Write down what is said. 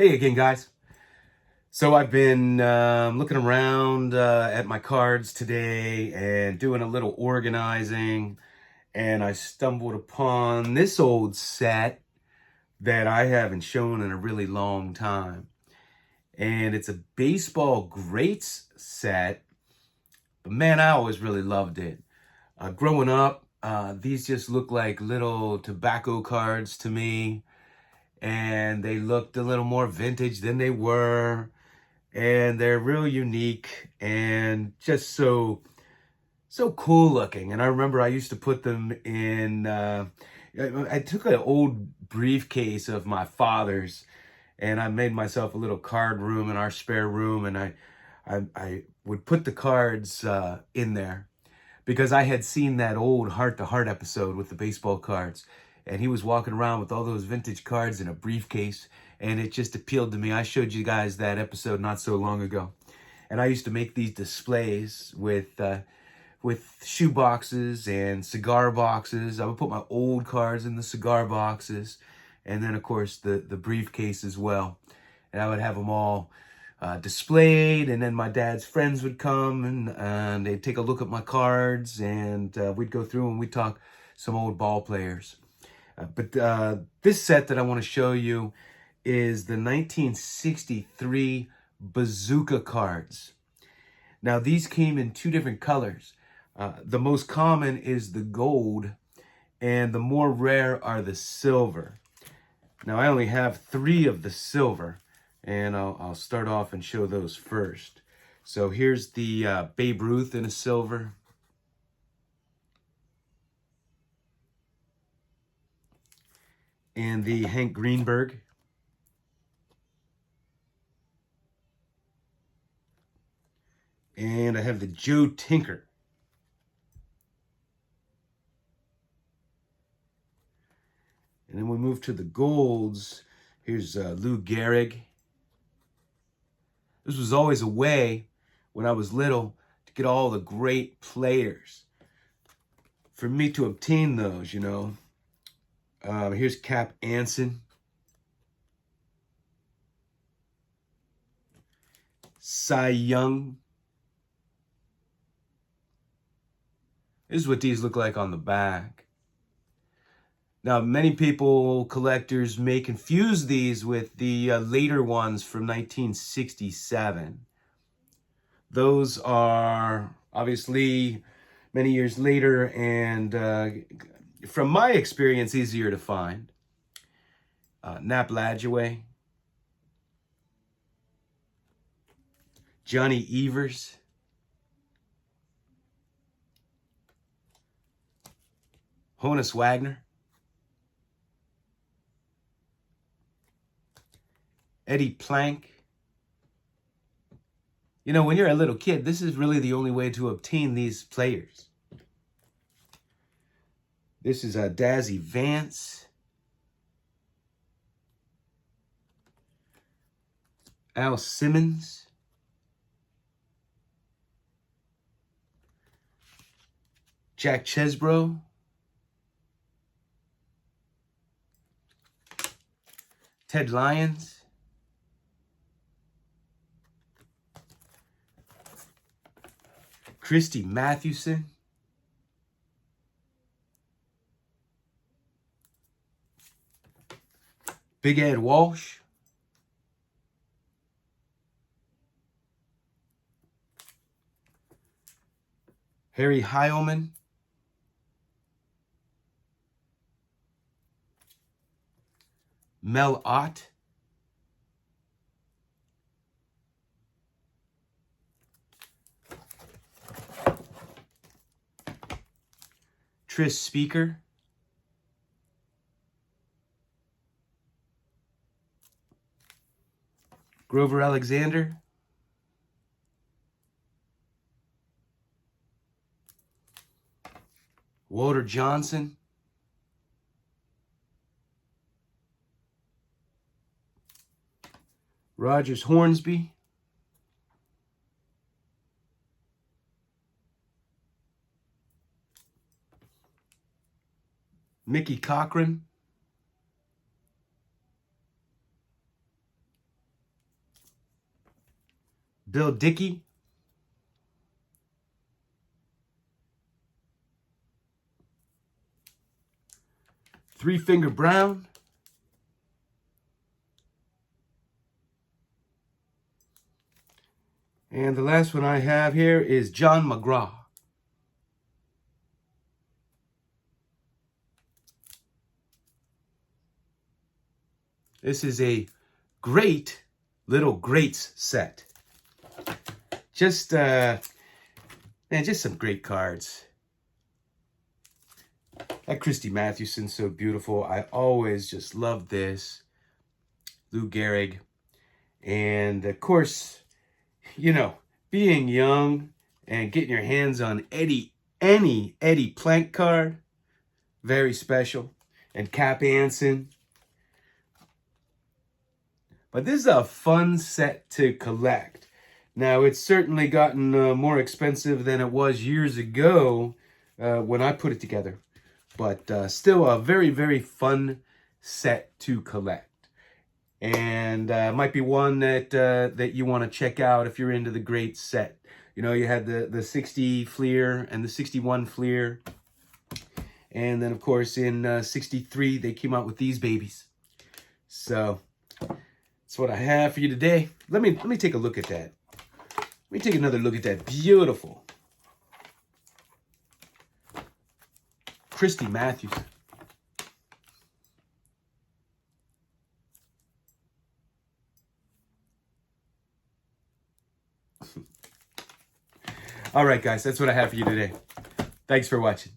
Hey again, guys. So I've been looking around at my cards today and doing a little organizing, and I stumbled upon this old set that I haven't shown in a really long time. And it's a baseball greats set, but man, I always really loved it. Growing up, these just look like little tobacco cards to me, and they looked a little more vintage than they were. And they're real unique and just so cool looking. And I remember I used to put them in I took an old briefcase of my father's, and I made myself a little card room in our spare room, and I would put the cards in there because I had seen that old Heart to Heart episode with the baseball cards, and he was walking around with all those vintage cards in a briefcase, and it just appealed to me. I showed you guys that episode not so long ago, and I used to make these displays with shoe boxes and cigar boxes. I would put my old cards in the cigar boxes, and then of course the briefcase as well, and I would have them all displayed, and then my dad's friends would come and they'd take a look at my cards, and we'd go through and we'd talk some old ball players. But this set that I want to show you is the 1963 Bazooka cards. Now these came in two different colors. The most common is the gold, and the more rare are the silver. Now I only have 3 of the silver, and I'll start off and show those first. So here's the Babe Ruth in a silver. And the Hank Greenberg. And I have the Joe Tinker. And then we move to the golds. Here's Lou Gehrig. This was always a way, when I was little, to get all the great players. For me to obtain those, you know. Here's Cap Anson. Cy Young. This is what these look like on the back. Now, many people, collectors, may confuse these with the later ones from 1967. Those are obviously many years later, and from my experience, easier to find. Nap Ladjaway. Johnny Evers. Honus Wagner. Eddie Plank. You know, when you're a little kid, this is really the only way to obtain these players. This is Dazzy Vance. Al Simmons. Jack Chesbro. Ted Lyons. Christy Mathewson. Big Ed Walsh. Harry Heilman. Mel Ott. Tris Speaker. Grover Alexander. Walter Johnson. Rogers Hornsby. Mickey Cochran. Bill Dickey. Three Finger Brown. And the last one I have here is John McGraw. This is a great little greats set. Just, man, just some great cards. That Christy Mathewson's so beautiful. I always just love this. Lou Gehrig. And of course, you know, being young and getting your hands on any Eddie Plank card, very special. And Cap Anson. But this is a fun set to collect. Now, it's certainly gotten more expensive than it was years ago when I put it together. But still a very, very fun set to collect. And might be one that that you want to check out if you're into the great set. You know, you had the 60 Fleer and the 61 Fleer. And then, of course, in 63, they came out with these babies. So that's what I have for you today. Let me take a look at that. Let me take another look at that beautiful Christy Mathewson. All right, guys, that's what I have for you today. Thanks for watching.